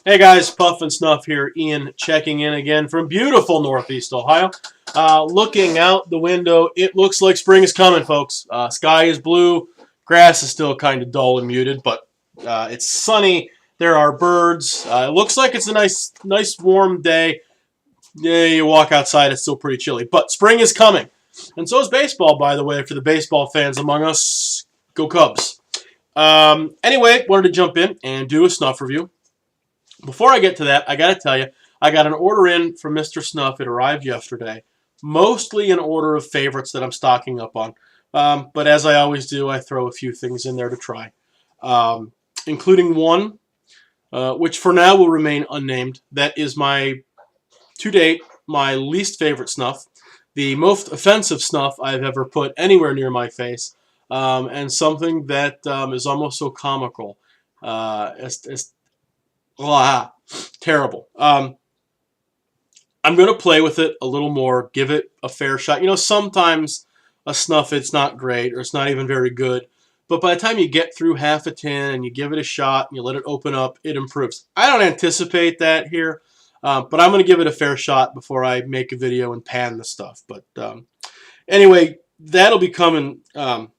Hey guys, Puff and Snuff here. Ian checking in again from beautiful Northeast Ohio. Looking out the window, it looks like spring is coming, folks. Sky is blue. Grass is still kind of dull and muted, but it's sunny. There are birds. It looks like it's a nice warm day. Yeah, you walk outside, it's still pretty chilly. But spring is coming. And so is baseball, by the way, for the baseball fans among us. Go Cubs. Anyway, wanted to jump in and do a Snuff review. Before I get to that, I got to tell you, I got an order in from Mr. Snuff. It arrived yesterday. Mostly an order of favorites that I'm stocking up on. But as I always do, I throw a few things in there to try. Including one, which for now will remain unnamed. That is to date, my least favorite Snuff. The most offensive Snuff I've ever put anywhere near my face. And something that is almost so comical. Terrible. I'm going to play with it a little more, give it a fair shot. You know, sometimes a Snuff, it's not great or it's not even very good. But by the time you get through half a tin and you give it a shot and you let it open up, it improves. I don't anticipate that here, but I'm going to give it a fair shot before I make a video and pan the stuff. But anyway, that'll be coming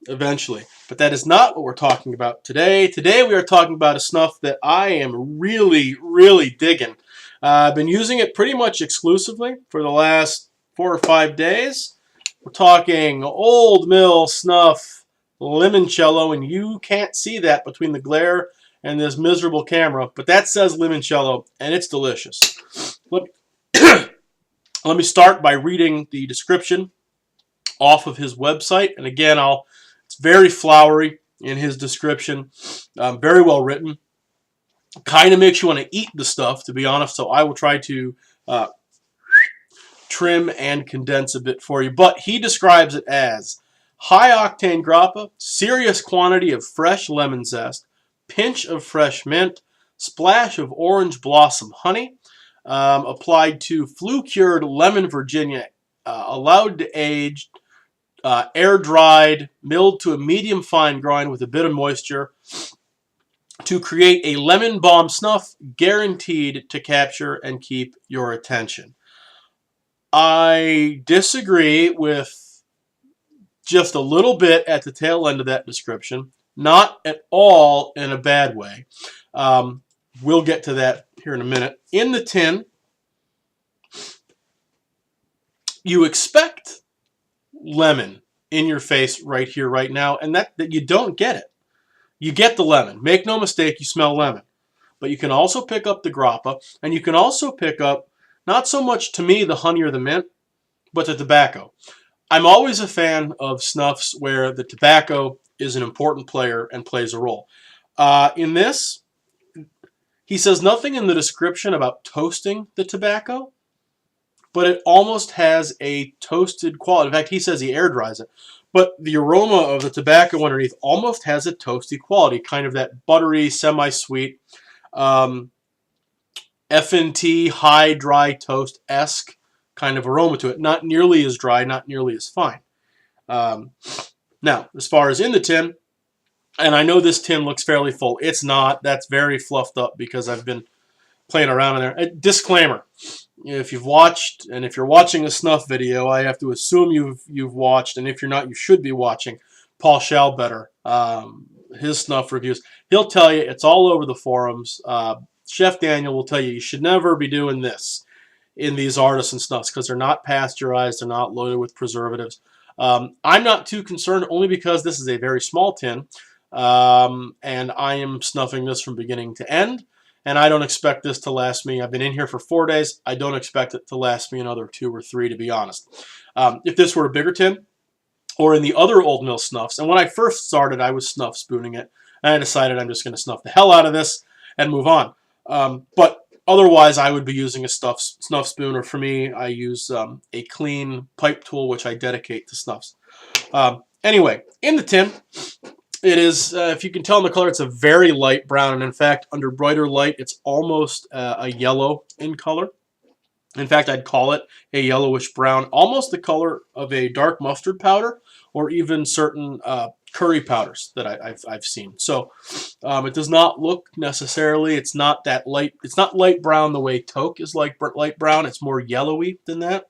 eventually. But that is not what we're talking about today. Today we are talking about a Snuff that I am really, really digging. I've been using it pretty much exclusively for the last 4 or 5 days. We're talking Old Mill Snuff Limoncello, and you can't see that between the glare and this miserable camera, but that says Limoncello, and it's delicious. Let me start by reading the description off of his website, and again, it's very flowery in his description, very well written. Kind of makes you want to eat the stuff, to be honest, so I will try to trim and condense a bit for you. But he describes it as high-octane grappa, serious quantity of fresh lemon zest, pinch of fresh mint, splash of orange blossom honey, applied to flue-cured lemon Virginia, allowed to age, air-dried, milled to a medium fine grind with a bit of moisture to create a lemon balm Snuff guaranteed to capture and keep your attention. I disagree with just a little bit at the tail end of that description. Not at all in a bad way. We'll get to that here in a minute. In the tin, you expect lemon in your face right here, right now, and that you don't get it. You get the lemon. Make no mistake, you smell lemon. But you can also pick up the grappa, and you can also pick up, not so much to me the honey or the mint, but the tobacco. I'm always a fan of Snuffs where the tobacco is an important player and plays a role. In this, he says nothing in the description about toasting the tobacco, but it almost has a toasted quality. In fact, he says he air dries it. But the aroma of the tobacco underneath almost has a toasty quality, kind of that buttery, semi-sweet, F&T high dry toast-esque kind of aroma to it. Not nearly as dry, not nearly as fine. Now, as far as in the tin, and I know this tin looks fairly full. It's not. That's very fluffed up because I've been playing around in there. Disclaimer. If you've watched, and if you're watching a Snuff video, I have to assume you've watched, and if you're not, you should be watching Paul Schallbetter, his Snuff reviews. He'll tell you, it's all over the forums. Chef Daniel will tell you should never be doing this in these artisan Snuffs because they're not pasteurized, they're not loaded with preservatives. I'm not too concerned only because this is a very small tin, and I am snuffing this from beginning to end. And I don't expect this to last me. I've been in here for 4 days. I don't expect it to last me another 2 or 3, to be honest. If this were a bigger tin, or in the other Old Mill Snuffs, and when I first started, I was snuff spooning it, and I decided I'm just going to snuff the hell out of this and move on. But otherwise, I would be using a snuff spoon, or for me, I use a clean pipe tool, which I dedicate to snuffs. Anyway, in the tin, it is, if you can tell in the color, it's a very light brown, and in fact, under brighter light, it's almost a yellow in color. In fact, I'd call it a yellowish brown, almost the color of a dark mustard powder, or even certain curry powders that I've seen. So it does not look necessarily. It's not that light. It's not light brown the way tauque is like light brown. It's more yellowy than that,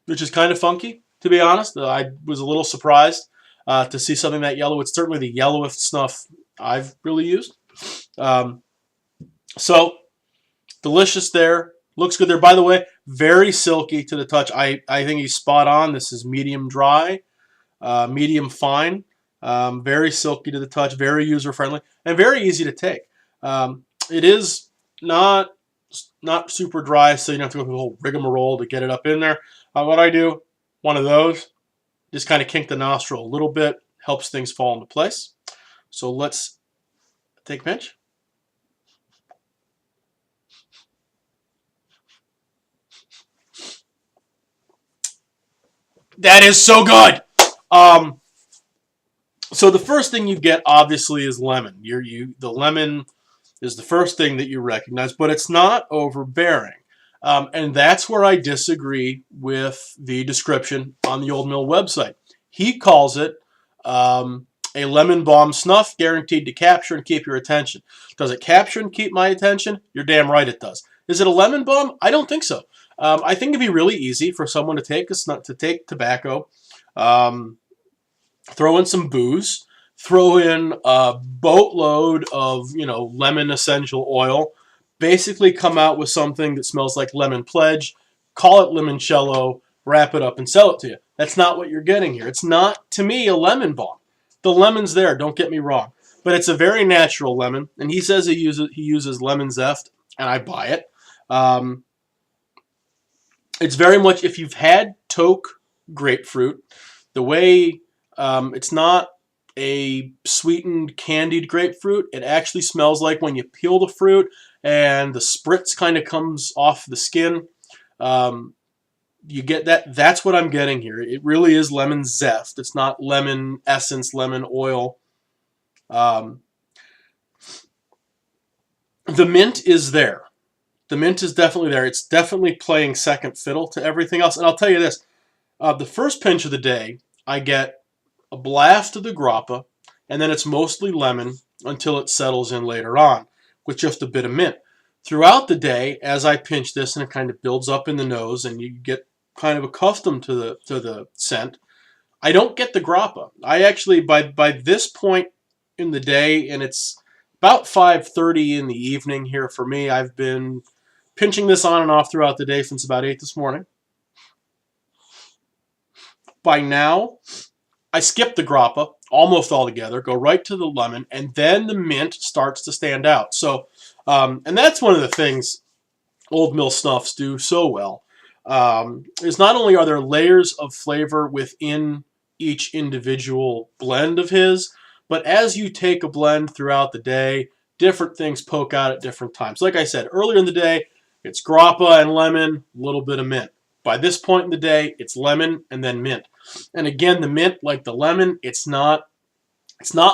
which is kind of funky, to be honest. I was a little surprised to see something that yellow. It's certainly the yellowest snuff I've really used. So delicious there. Looks good there. By the way, very silky to the touch. I think he's spot on. This is medium dry, medium fine. Very silky to the touch, very user-friendly, and very easy to take. It is not super dry, so you don't have to go through the whole rigmarole to get it up in there. What I do, one of those, just kind of kink the nostril a little bit, helps things fall into place. So let's take a pinch. That is so good. So the first thing you get, obviously, is lemon. The lemon is the first thing that you recognize, but it's not overbearing. And that's where I disagree with the description on the Old Mill website. He calls it a lemon balm snuff guaranteed to capture and keep your attention. Does it capture and keep my attention? You're damn right it does. Is it a lemon balm? I don't think so. I think it'd be really easy for someone to take tobacco, throw in some booze, throw in a boatload of lemon essential oil, basically come out with something that smells like Lemon Pledge, call it limoncello, wrap it up and sell it to you. That's not what you're getting here. It's not, to me, a lemon balm. The lemon's there, don't get me wrong, but it's a very natural lemon, and he says he uses lemon zest, and I buy it. It's very much, if you've had tauque grapefruit, the way it's not a sweetened candied grapefruit. It actually smells like when you peel the fruit and the spritz kind of comes off the skin. You get that. That's what I'm getting here. It really is lemon zest. It's not lemon essence, lemon oil. The mint is there. The mint is definitely there. It's definitely playing second fiddle to everything else. And I'll tell you this. The first pinch of the day, I get a blast of the grappa, and then it's mostly lemon until it settles in later on with just a bit of mint. Throughout the day, as I pinch this and it kind of builds up in the nose and you get kind of accustomed to the scent, I don't get the grappa. I actually, by this point in the day, and it's about 5:30 in the evening here for me, I've been pinching this on and off throughout the day since about 8 this morning. By now, I skip the grappa almost altogether, go right to the lemon, and then the mint starts to stand out. So, and that's one of the things Old Mill snuffs do so well, is not only are there layers of flavor within each individual blend of his, but as you take a blend throughout the day, different things poke out at different times. Like I said, earlier in the day, it's grappa and lemon, a little bit of mint. By this point in the day, it's lemon and then mint. And again, the mint, like the lemon, it's not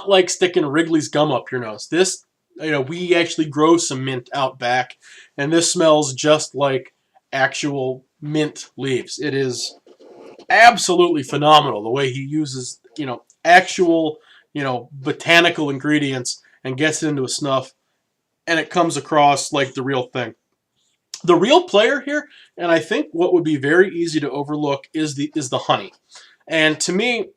like sticking Wrigley's gum up your nose. This, we actually grow some mint out back, and this smells just like actual mint leaves. It is absolutely phenomenal the way he uses, actual, botanical ingredients and gets it into a snuff, and it comes across like the real thing. The real player here, and I think what would be very easy to overlook, is the honey. And to me,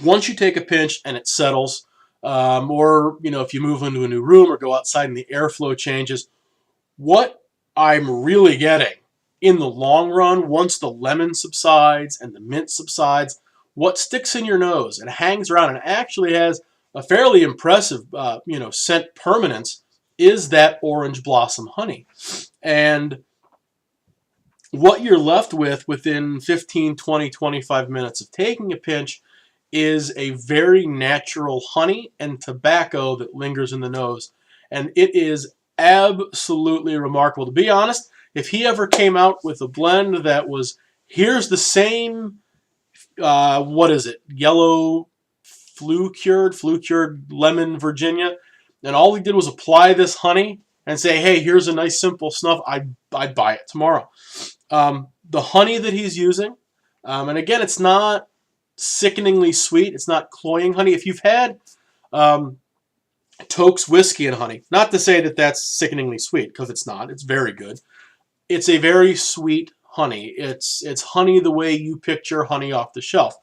once you take a pinch and it settles, or if you move into a new room or go outside and the airflow changes, what I'm really getting in the long run, once the lemon subsides and the mint subsides, what sticks in your nose and hangs around and actually has a fairly impressive, scent permanence is that orange blossom honey. And what you're left with within 15, 20, 25 minutes of taking a pinch is a very natural honey and tobacco that lingers in the nose. And it is absolutely remarkable. To be honest, if he ever came out with a blend that was, here's the same, yellow flu-cured lemon Virginia, and all he did was apply this honey and say, hey, here's a nice simple snuff, I'd buy it tomorrow. The honey that he's using, and again, it's not sickeningly sweet. It's not cloying honey. If you've had Toke's whiskey and honey, not to say that that's sickeningly sweet, because it's not. It's very good. It's a very sweet honey. It's honey the way you picture honey off the shelf.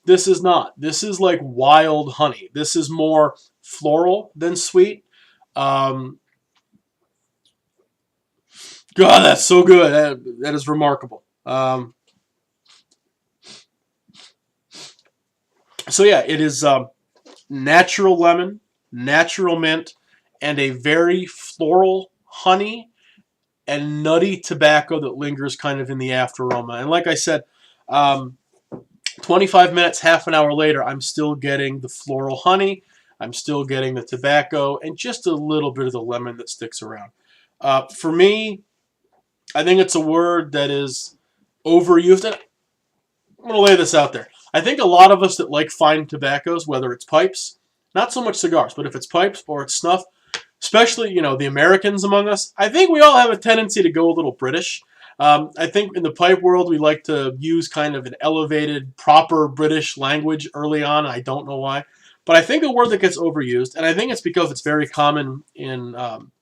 This is not. This is like wild honey. This is more floral than sweet. God, that's so good. That is remarkable. So yeah, it is natural lemon, natural mint, and a very floral honey and nutty tobacco that lingers kind of in the after aroma. And like I said, 25 minutes, half an hour later, I'm still getting the floral honey, I'm still getting the tobacco, and just a little bit of the lemon that sticks around. For me, I think it's a word that is overused. And I'm going to lay this out there. I think a lot of us that like fine tobaccos, whether it's pipes, not so much cigars, but if it's pipes or it's snuff, especially, you know, the Americans among us, I think we all have a tendency to go a little British. I think in the pipe world, we like to use kind of an elevated, proper British language early on. I don't know why. But I think a word that gets overused, and I think it's because it's very common in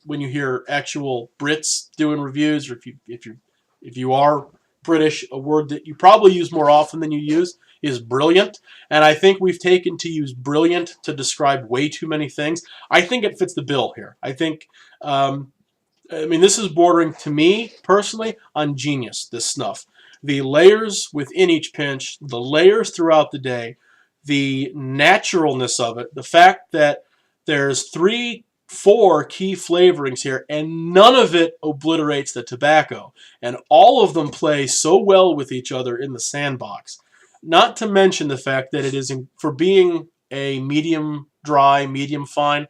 when you hear actual Brits doing reviews, or if you are British, a word that you probably use more often than you use is brilliant. And I think we've taken to use brilliant to describe way too many things. I think it fits the bill here. I think, I mean, this is bordering, to me personally, on genius, this snuff. The layers within each pinch, the layers throughout the day, the naturalness of it, the fact that there's 3-4 key flavorings here, and none of it obliterates the tobacco. And all of them play so well with each other in the sandbox. Not to mention the fact that it is, for being a medium dry, medium fine,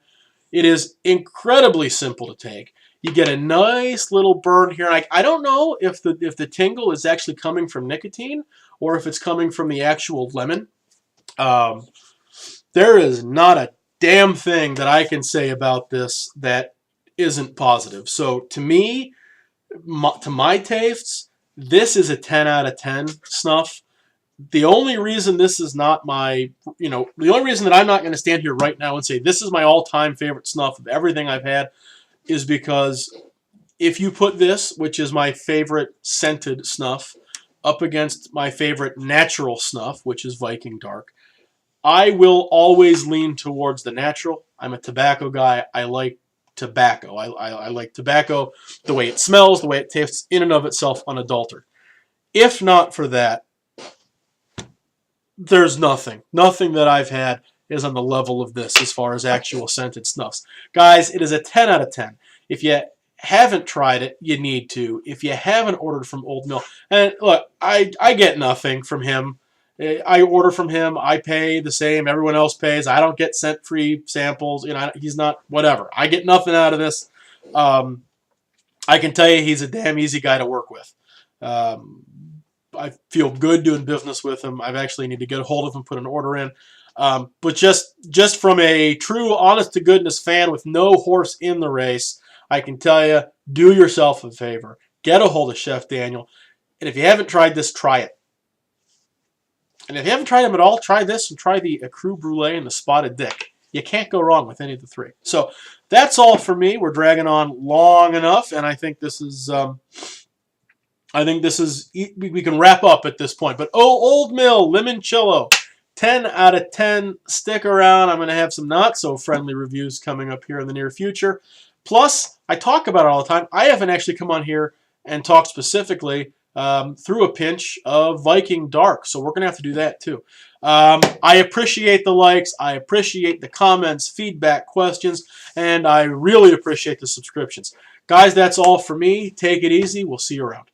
it is incredibly simple to take. You get a nice little burn here. I don't know if the tingle is actually coming from nicotine or if it's coming from the actual lemon. There is not a damn thing that I can say about this that isn't positive. So to me, to my tastes, this is a 10 out of 10 snuff. The only reason this is not my, the only reason that I'm not going to stand here right now and say this is my all-time favorite snuff of everything I've had is because if you put this, which is my favorite scented snuff, up against my favorite natural snuff, which is Viking Dark, I will always lean towards the natural. I'm a tobacco guy. I like tobacco. I like tobacco, the way it smells, the way it tastes in and of itself unadulterated. If not for that, there's nothing. Nothing that I've had is on the level of this as far as actual scented snuffs. Guys, it is a 10 out of 10. If you haven't tried it, you need to. If you haven't ordered from Old Mill, and look, I get nothing from him. I order from him. I pay the same. Everyone else pays. I don't get sent free samples. He's not, whatever. I get nothing out of this. I can tell you he's a damn easy guy to work with. I feel good doing business with him. I actually need to get a hold of him, put an order in. But just from a true, honest-to-goodness fan with no horse in the race, I can tell you, do yourself a favor. Get a hold of Chef Daniel. And if you haven't tried this, try it. And if you haven't tried them at all, try this and try the Ecru Brulee and the Spotted Dick. You can't go wrong with any of the three. So that's all for me. We're dragging on long enough, and I think this is... we can wrap up at this point. But Old Mill Limoncello, 10 out of 10. Stick around. I'm going to have some not-so-friendly reviews coming up here in the near future. Plus, I talk about it all the time. I haven't actually come on here and talked specifically through a pinch of Viking Dark. So we're going to have to do that too. I appreciate the likes. I appreciate the comments, feedback, questions, and I really appreciate the subscriptions. Guys, that's all for me. Take it easy. We'll see you around.